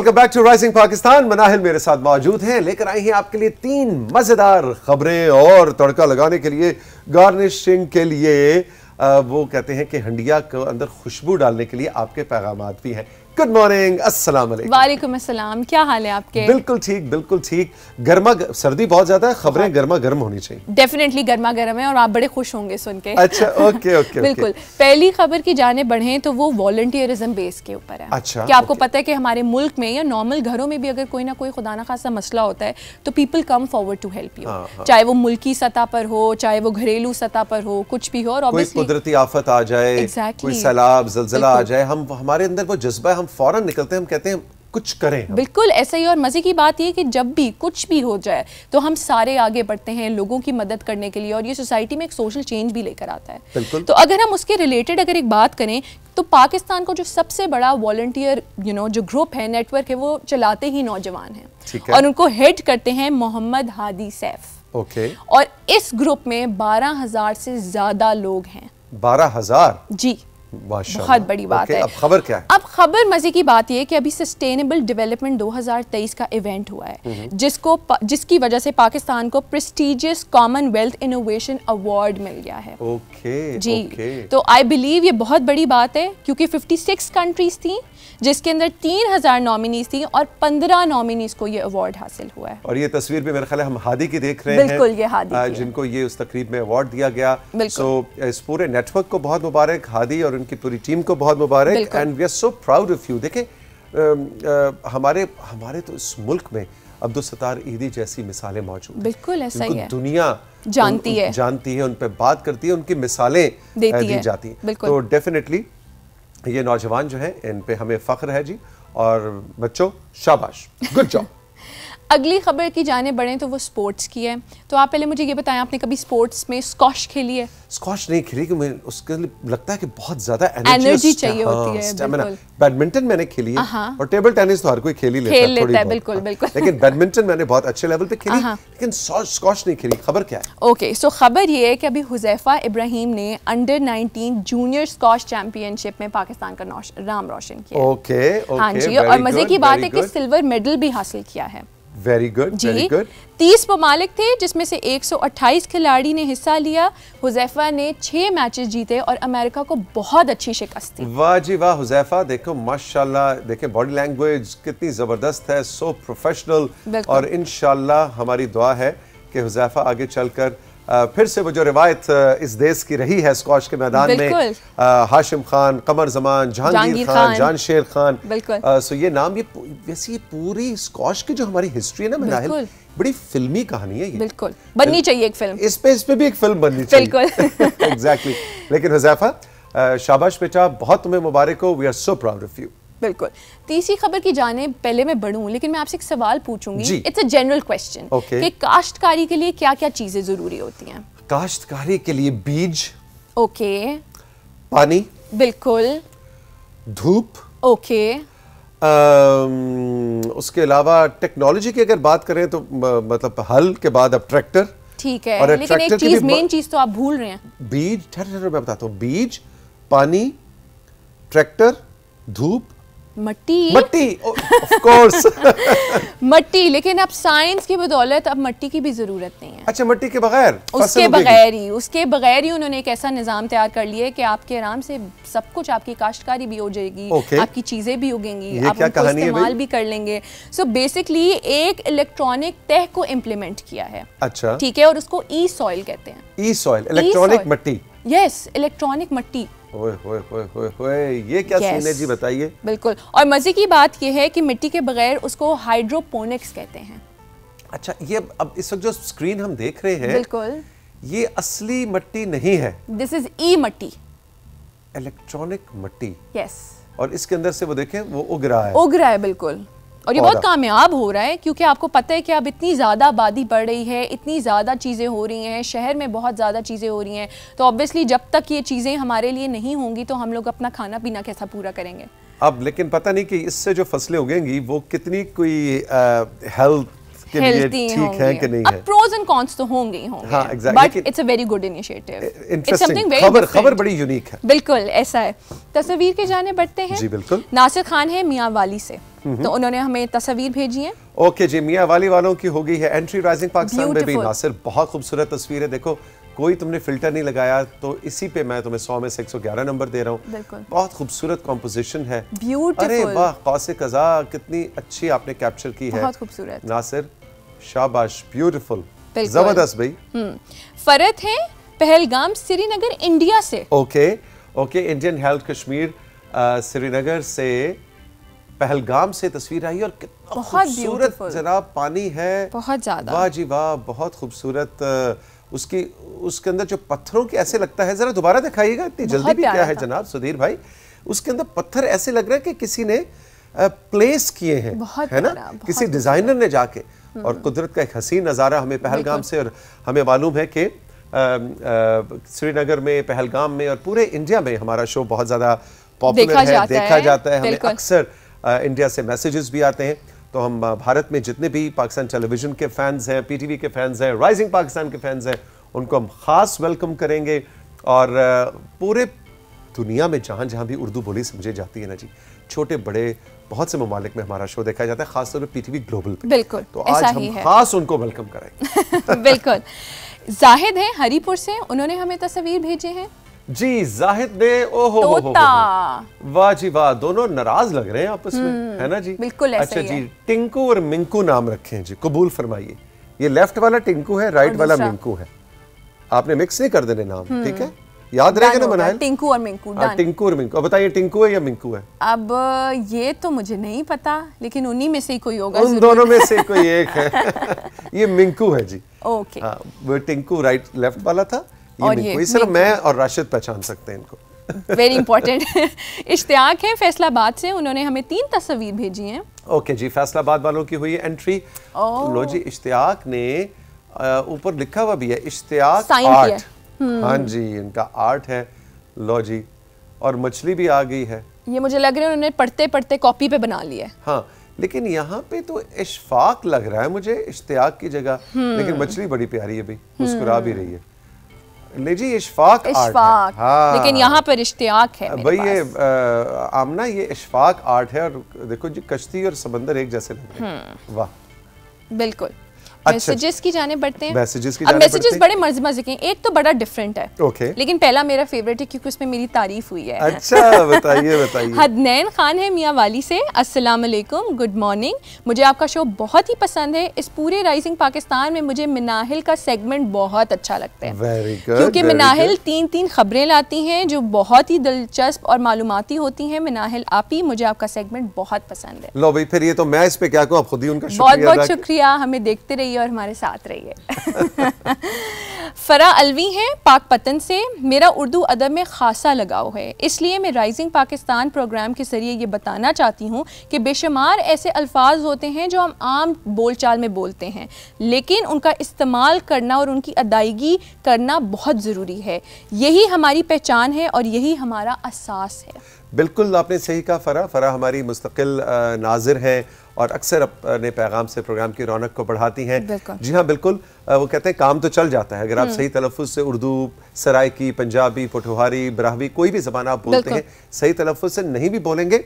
Welcome back to rising Pakistan. Manahil मेरे साथ मौजूद हैं, लेकर आई हैं आपके लिए 3 मजेदार खबरें और तड़का लगाने के लिए, गार्निशिंग के लिए, वो कहते हैं कि हंडिया के अंदर खुशबू डालने के लिए आपके पैगामात भी हैं। गुड मॉर्निंग, अस्सलाम वालेकुम। वालेकुम अस्सलाम, क्या हाल है आपके? बिल्कुल ठीक, बिल्कुल ठीक। सर्दी बहुत ज्यादा है, खबरें गर्मा गर्म होनी चाहिए। डेफिनेटली गर्मा गर्म है और आप बड़े खुश होंगे सुन के। अच्छा, ओके ओके बिल्कुल। पहली खबर की जाने बढ़े तो वो वॉलंटियरिज्म बेस के ऊपर है। अच्छा, क्या आपको पता है कि हमारे मुल्क में या नॉर्मल घरों में भी अगर कोई ना कोई खुदा ना खासा मसला होता है तो people come forward to help you, चाहे वो मुल्की सतह पर हो, चाहे वो घरेलू सतह पर हो, कुछ भी हो। और कोई कुदरती आफत आ जाए, कोई सैलाब ज़लज़ला आ जाए, हमारे अंदर वो जज्बा है, हम फौरन निकलते हैं, हम कहते हैं कुछ करें। बिल्कुल ऐसा ही। और मजे की बात यह कि जब भी कुछ भी हो जाए तो हम सारे आगे बढ़ते हैं लोगों की मदद करने के लिए, और ये सोसाइटी में एक सोशल चेंज भी लेकर आता है। बिल्कुल। तो अगर हम उसके रिलेटेड अगर एक बात करें तो पाकिस्तान को जो सबसे बड़ा वॉलंटियर जो ग्रुप है, नेटवर्क है, वो चलाते ही नौजवान हैं और उनको हेड करते हैं मोहम्मद हादी सैफ। ओके। और इस ग्रुप में 12,000 से ज्यादा लोग हैं। 12,000? जी, बहुत बड़ी बात है। अब खबर क्या है? अब खबर मजे की बात यह है कि अभी सस्टेनेबल डेवलपमेंट 2023 का इवेंट हुआ है, जिसकी वजह से पाकिस्तान को प्रेस्टिजियस कॉमनवेल्थ इनोवेशन अवार्ड मिल गया है। ओके जी। तो आई बिलीव ये बहुत बड़ी बात है क्योंकि 56 कंट्रीज थी जिसके अंदर 3,000 नॉमिनीज थी और 15 नॉमिनीज को ये अवार्ड हासिल हुआ है। और ये तस्वीर भी मेरे ख्याल है हम हादी की देख रहे हैं। बिल्कुल, ये हादी की जिनको ये उस तकरीब में अवार्ड दिया गया। सो इस पूरे नेटवर्क को बहुत मुबारक, हादी और उनकी पूरी टीम को बहुत मुबारक, and we are so proud of you. देखें हमारे तो इस मुल्क में अब्दुल सत्तार ईदी जैसी मिसालें मौजूद हैं। बिल्कुल ऐसा ही है। दुनिया जानती है, उन पे बात करती है, उनकी मिसालें दी जाती हैं। तो डेफिनेटली ये नौजवान जो है इन पे हमें फख्र है जी। और बच्चों शाबाश, गुड जॉब। अगली खबर की जाने बढ़े तो वो स्पोर्ट्स की है। तो आप पहले मुझे ये बताएं, आपने कभी स्पोर्ट्स में स्क्वॉश खेली है? स्क्वॉश नहीं खेली कि उसके लिए लगता है कि बहुत ज्यादा एनर्जी चाहिए होती है। बिल्कुल। बैडमिंटन मैंने खेली है और टेबल टेनिस तो हर कोई खेल ही लेता है। बिल्कुल बिल्कुल। लेकिन बैडमिंटन मैंने बहुत अच्छे लेवल पे खेली, लेकिन स्क्वॉश नहीं खेली। खबर क्या है? ओके, सो खबर ये है कि अभी हुज़ैफा इब्राहिम ने अंडर 19 जूनियर स्क्वॉश चैंपियनशिप में पाकिस्तान का नाम रोशन किया। ओके, हाँ जी। और मजे की बात है कि सिल्वर मेडल भी हासिल किया है। Very good, very good. 30 ममालिक थे जिसमें से 128 खिलाड़ी ने हिस्सा लिया। हुज़ैफा ने 6 मैचेस जीते और अमेरिका को बहुत अच्छी शिकस्त दी। वाह जी वाह हुज़ैफा, देखो माशाल्लाह, देखें बॉडी लैंग्वेज कितनी जबरदस्त है, सो प्रोफेशनल। और इंशाल्लाह हमारी दुआ है कि हुज़ैफा आगे चलकर फिर से वो जो रिवायत इस देश की रही है स्क्वॉश के मैदान में, हाशिम खान, कमर जमान, जहांगीर खान, जानशेर खान, सो ये नाम, ये वैसे ये पूरी स्क्वॉश की जो हमारी हिस्ट्री है ना मनाहिल, बड़ी फिल्मी कहानी है ये। बिल्कुल बननी चाहिए एक फिल्म, इस पे भी एक फिल्म बननी चाहिए। बिल्कुल। एग्जैक्टली। लेकिन हुज़ैफा शाबाश बेटा, बहुत तुम्हें मुबारक हो, we are so proud of you. बिल्कुल। तीसरी खबर की जाने पहले मैं बढ़ूं, लेकिन मैं आपसे एक सवाल पूछूंगी। इट्स अ जनरल क्वेश्चन कि काश्तकारी के लिए क्या क्या चीजें जरूरी होती हैं? काश्तकारी के लिए बीज, ओके, पानी, बिल्कुल, धूप, ओके, उसके अलावा टेक्नोलॉजी की अगर बात करें तो मतलब हल के बाद अब ट्रैक्टर। ठीक है, लेकिन एक चीज, मेन चीज तो आप भूल रहे हैं। बीज, ठहर मैं बताता हूँ, बीज, पानी, ट्रैक्टर, धूप, मट्टी ऑफ कोर्स। मट्टी, लेकिन अब साइंस की बदौलत अब मट्टी की भी जरूरत नहीं है। अच्छा, मट्टी के बगैर, उसके बगैर ही उन्होंने एक ऐसा निजाम तैयार कर लिया है कि आपके आराम से सब कुछ, आपकी काश्तकारी भी हो जाएगी, आपकी चीजें भी उगेंगी, आप उनको इस्तेमाल भी कर लेंगे। सो बेसिकली एक इलेक्ट्रॉनिक तह को इम्प्लीमेंट किया है। अच्छा, ठीक है, और उसको ई सॉइल कहते हैं। ई सॉइल, इलेक्ट्रॉनिक मट्टी। यस, इलेक्ट्रॉनिक मट्टी। ये क्या सीन है जी, बताइए। बिल्कुल। और मजे की बात यह है कि मिट्टी के बगैर उसको हाइड्रोपोनिक्स कहते हैं। अच्छा, ये अब इस वक्त जो स्क्रीन हम देख रहे हैं, बिल्कुल, ये असली मट्टी नहीं है, दिस इज ई मट्टी, इलेक्ट्रॉनिक मट्टी। यस। और इसके अंदर से वो देखें, वो उग रहा है, बिल्कुल। और ये बहुत कामयाब हो रहा है क्योंकि आपको पता है कि अब इतनी ज़्यादा आबादी बढ़ रही है, इतनी ज़्यादा चीज़ें हो रही हैं, शहर में बहुत ज़्यादा चीज़ें हो रही हैं, तो ऑब्वियसली जब तक ये चीज़ें हमारे लिए नहीं होंगी तो हम लोग अपना खाना पीना कैसा पूरा करेंगे। अब लेकिन पता नहीं कि इससे जो फसलें उगेंगी वो कितनी कोई हेल्थ के लिए ठीक है कि नहीं है। अब प्रोज एंड कॉन्स तो होंगे ही होंगे, हाँ, exactly, but it's a very good initiative. Interesting खबर बड़ी यूनिक है। बिल्कुल ऐसा है। तस्वीर के जाने बढ़ते हैं। जी बिल्कुल। नासिर खान है मियां वाली से, तो उन्होंने हमें तस्वीर भेजी है। ओके जी, मियां वाली वालों की हो गई है एंट्री राइजिंग पाकिस्तान में भी। नासिर बहुत खूबसूरत तस्वीर है, देखो कोई तुमने फिल्टर नहीं लगाया, तो इसी पे मैं तुम्हें 100 में से 111 नंबर दे रहा हूँ। बहुत खूबसूरत कॉम्पोजिशन है, अरे वाह, कौसे कज़ा कितनी अच्छी आपने कैप्चर की है, बहुत खूबसूरत नासिर, शाबाश, ब्यूटीफुल, जबरदस्त भाई। फरत है पहलगाम श्रीनगर इंडिया से। Okay, Indian health Kashmir Srinagar से पहलगाम से तस्वीर आई, और कितना खूबसूरत जनाब पानी है, बहुत ज्यादा, वाह जी वाह, बहुत खूबसूरत। उसके अंदर जो पत्थरों के ऐसे लगता है, जरा दोबारा दिखाइएगा, इतनी जल्दी भी क्या है जनाब सुधीर भाई, उसके अंदर पत्थर ऐसे लग रहा है कि किसी ने प्लेस किए हैं, है ना, किसी डिजाइनर ने जाके। और कुदरत का एक हसीन नज़ारा हमें पहलगाम से, और हमें मालूम है कि श्रीनगर में, पहलगाम में और पूरे इंडिया में हमारा शो बहुत ज़्यादा पॉपुलर है, देखा जाता है। हमें अक्सर इंडिया से मैसेजेस भी आते हैं, तो हम भारत में जितने भी पाकिस्तान टेलीविज़न के फैंस हैं, पीटीवी के फैंस हैं, राइजिंग पाकिस्तान के फैंस हैं, उनको हम ख़ास वेलकम करेंगे। और पूरे दुनिया में जहाँ जहाँ भी उर्दू बोली समझी जाती है ना जी, छोटे बड़े बहुत से ममालिक में हमारा शो देखा जाता है, खासतौर पर पीटीवी ग्लोबल पे। बिल्कुल, तो आज हम खास उनको वेलकम करेंगे। बिल्कुल। जाहिद है हरीपुर से, उन्होंने हमें तस्वीर भेजे हैं। जी, जाहिद ने, ओहो वाह जी वाह, दोनों नाराज लग रहे हैं आपस में, है ना जी, बिल्कुल ऐसा अच्छा जी, टिंकू और मिंकू नाम रखे हैं जी, कबूल फरमाइए। ये लेफ्ट वाला टिंकू है, राइट वाला मिंकू है, आपने मिक्स नहीं कर देने नाम, ठीक है, याद रहेगा ना मनाइल? टिंकू और मिंकू। टिंकू और मिंकू। अब बताइए टिंकू है या मिंकू है? अब ये तो मुझे नहीं पता, लेकिन उन्हीं में से ही कोई होगा, उन दोनों में से कोई एक है। ये मिंकू है जी। ओके, हाँ, वो टिंकू राइट लेफ्ट वाला था, ये सिर्फ मैं और राशिद पहचान सकते हैं इनको। Very important. इश्तियाक है फैसलाबाद से, उन्होंने हमें 3 तस्वीर भेजी हैं। ओके जी, फैसलाबाद वालों की हुई है एंट्री। लो जी, इश्तियाक ने ऊपर लिखा हुआ भी है इश्तियाक आर्ट, हाँ जी, इनका आर्ट है। लो जी, और मछली भी आ गई है। ये मुझे लग रहा है उन्होंने पढ़ते पढ़ते कॉपी पे बना लिया है। हाँ, लेकिन यहाँ पे तो इशफाक लग रहा है मुझे इश्तियाक की जगह, लेकिन मछली बड़ी प्यारी है भाई, मुस्कुरा भी रही है। नहीं जी, इशफाक आर्ट है। हाँ, लेकिन यहाँ पर इश्तियाक है भाई, ये आमना, ये इशफाक आर्ट है, और देखो जी कश्ती और समंदर एक जैसे लग रहे हैं, वाह। बिल्कुल। मैसेजेस की जाने बढ़ते हैं। मैसेजेस बड़े मजे के हैं। एक तो बड़ा डिफरेंट है, ओके, लेकिन पहला मेरा फेवरेट है क्योंकि उसमें मेरी तारीफ हुई है। अच्छा, बताइए। हदनैन खान है मियां वाली से, अस्सलाम वालेकुम, गुड मॉर्निंग। मुझे आपका शो बहुत ही पसंद है। इस पूरे राइजिंग पाकिस्तान में मुझे मिनाहिल का सेगमेंट बहुत अच्छा लगता है। वेरी गुड, क्योंकि मिनाहिल 3 खबरें लाती हैं जो बहुत ही दिलचस्प और मालूमाती होती हैं। मिनाहिल आपी, मुझे आपका सेगमेंट बहुत पसंद है। लो भाई, फिर ये तो मैं इस पे क्या कहूं, आप खुद ही उनका बहुत शुक्रिया, हमें देखते रहिए और हमारे साथ रहिए। फरा अलवी हैं पाकपतन से, मेरा उर्दू अदब में खासा लगाव है, इसलिए मैं राइजिंग पाकिस्तान प्रोग्राम के जरिए ये बताना चाहती हूँ कि बेशुमार ऐसे अल्फाज होते हैं जो हम आम बोलचाल में बोलते हैं, लेकिन उनका इस्तेमाल करना और उनकी अदायगी करना बहुत ज़रूरी है। यही हमारी पहचान है और यही हमारा असास है। बिल्कुल आपने सही कहा फरा हमारी मुस्तकिल नाज़िर हैं और अक्सर अपने पैगाम से प्रोग्राम की रौनक को बढ़ाती हैं। जी हाँ, बिल्कुल, वो कहते हैं काम तो चल जाता है अगर आप सही तलफ़ुज़ से उर्दू, सराइकी, पंजाबी, पोठोहारी, ब्राहवी, कोई भी ज़बान आप बोलते हैं, सही तलफ़ुज़ से नहीं भी बोलेंगे,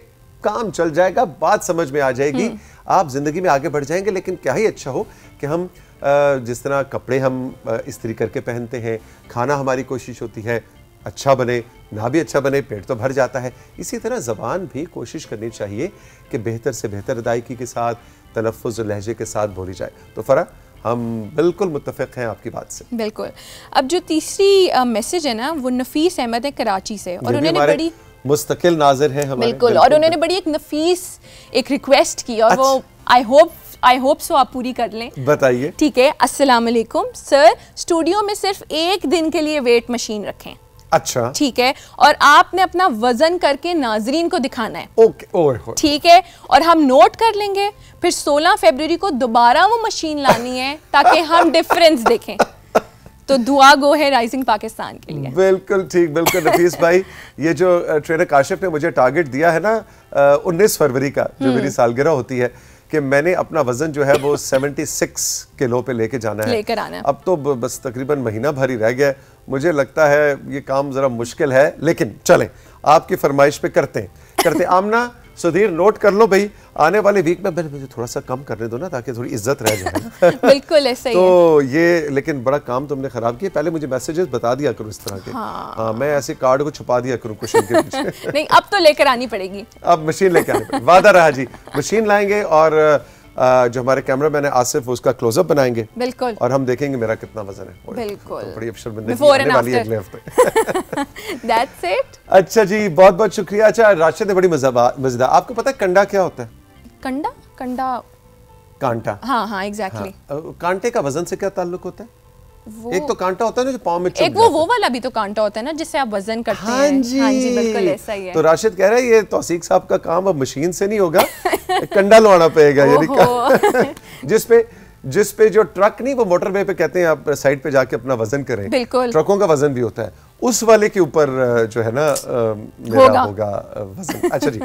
काम चल जाएगा, बात समझ में आ जाएगी, आप ज़िंदगी में आगे बढ़ जाएंगे। लेकिन क्या ही अच्छा हो कि हम जिस तरह कपड़े हम इस्त्री करके पहनते हैं, खाना हमारी कोशिश होती है अच्छा बने, ना भी अच्छा बने पेट तो भर जाता है, इसी तरह ज़बान भी कोशिश करनी चाहिए कि बेहतर से बेहतर अदायगी के साथ, तलफ़ुज़ और लहजे के साथ बोली जाए। तो फरा, हम बिल्कुल मुत्तफ़िक़ हैं आपकी बात से। बिल्कुल। अब जो तीसरी मैसेज है ना, वो नफीस अहमद है कराची से, और उन्होंने बड़ी मुस्तकिल नाज़िर है हमारे। बिल्कुल, और उन्होंने बड़ी एक नफीस एक रिक्वेस्ट की, और वो आई होप सो आप पूरी कर लें। बताइए। ठीक है। अस्सलाम वालेकुम सर, स्टूडियो में सिर्फ एक दिन के लिए वेट मशीन रखें। अच्छा, ठीक है, और आपने अपना वजन करके नाजरीन को दिखाना है। ओके, ठीक है, और हम नोट कर लेंगे, फिर 16 फरवरी को दोबारा वो मशीन लानी है ताकि हम डिफरेंस देखें। तो दुआ गो है राइजिंग पाकिस्तान के लिए। बिल्कुल ठीक, बिल्कुल नफीस भाई, ये जो ट्रेनर काशिफ ने मुझे टारगेट दिया है ना 19 फरवरी का, जो मेरी सालगिरह होती है, कि मैंने अपना वजन जो है वो 76 किलो पे लेके जाना है, लेकर आना है। अब तो बस तकरीबन महीना भर ही रह गया है। मुझे लगता है ये काम जरा मुश्किल है, लेकिन चलें आपकी फरमाइश पे करते आमना सुधीर नोट कर लो भाई, आने वाले वीक में मुझे थोड़ा सा कम करने दो ना, ताकि थोड़ी इज्जत रह जाए। बिल्कुल ऐसा ही तो ये लेकिन बड़ा काम तुमने खराब किया, पहले मुझे मैसेजेस बता दिया करो इस तरह के। हाँ, मैं ऐसे कार्ड को छुपा दिया करूँ क्वेश्चन के पीछे। नहीं, अब तो लेकर आनी पड़ेगी, अब मशीन लेकर आनी पड़ेगी, वादा रहा जी। मशीन लाएंगे और जो हमारे कैमरामैन है आसिफ उसका क्लोजअप बनाएंगे, बिल्कुल, और हम देखेंगे मेरा कितना वजन है। बिल्कुल, तो बड़ी अफसरबंदी आने वाली है अगले हफ्ते। That's it। अच्छा जी, बहुत बहुत शुक्रिया। अच्छा राशिद, बड़ी मजेदार, आपको पता है कंडा क्या होता है? कंडा, कंडा, कांटा। हाँ एग्जैक्टली। कांटे का वजन से क्या ताल्लुक होता है? एक तो कांटा होता है ना जो पाँव में चुभ एक वो वाला भी तो कांटा होता है ना जिससे आप वजन करते हैं। हाँ जी बिल्कुल ऐसा ही है। तो राशिद कह रहा है ये तौसीक साहब का काम अब मशीन से नहीं होगा, कंडा लवाना पड़ेगा, यानी जिस पे जो ट्रक नहीं, वो मोटरवे पे कहते हैं आप साइड पे जाके अपना वजन करें, बिल्कुल ट्रकों का वजन भी होता है, उस वाले के ऊपर जो है ना मेरा होगा वजन। अच्छा जी,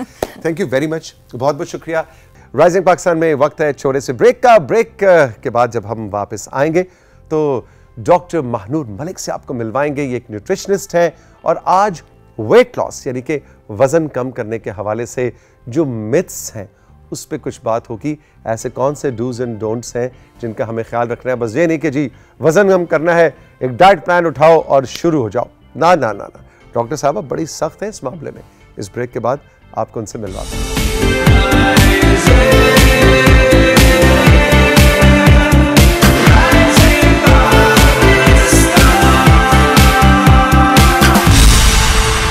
थैंक यू वेरी मच, बहुत बहुत शुक्रिया। राइजिंग पाकिस्तान में वक्त है छोटे से ब्रेक का। ब्रेक के बाद जब हम वापस आएंगे तो डॉक्टर महानूर मलिक से आपको मिलवाएंगे। ये एक न्यूट्रिशनिस्ट है और आज वेट लॉस यानी कि वजन कम करने के हवाले से जो मिथ्स हैं उस पे कुछ बात होगी। ऐसे कौन से डूज एंड डोंट्स हैं जिनका हमें ख्याल रखना है। बस ये नहीं कि जी वजन कम करना है, एक डाइट प्लान उठाओ और शुरू हो जाओ, ना ना ना ना। डॉक्टर साहब बड़ी सख्त है इस मामले में। इस ब्रेक के बाद आपको उनसे मिलवाते हैं।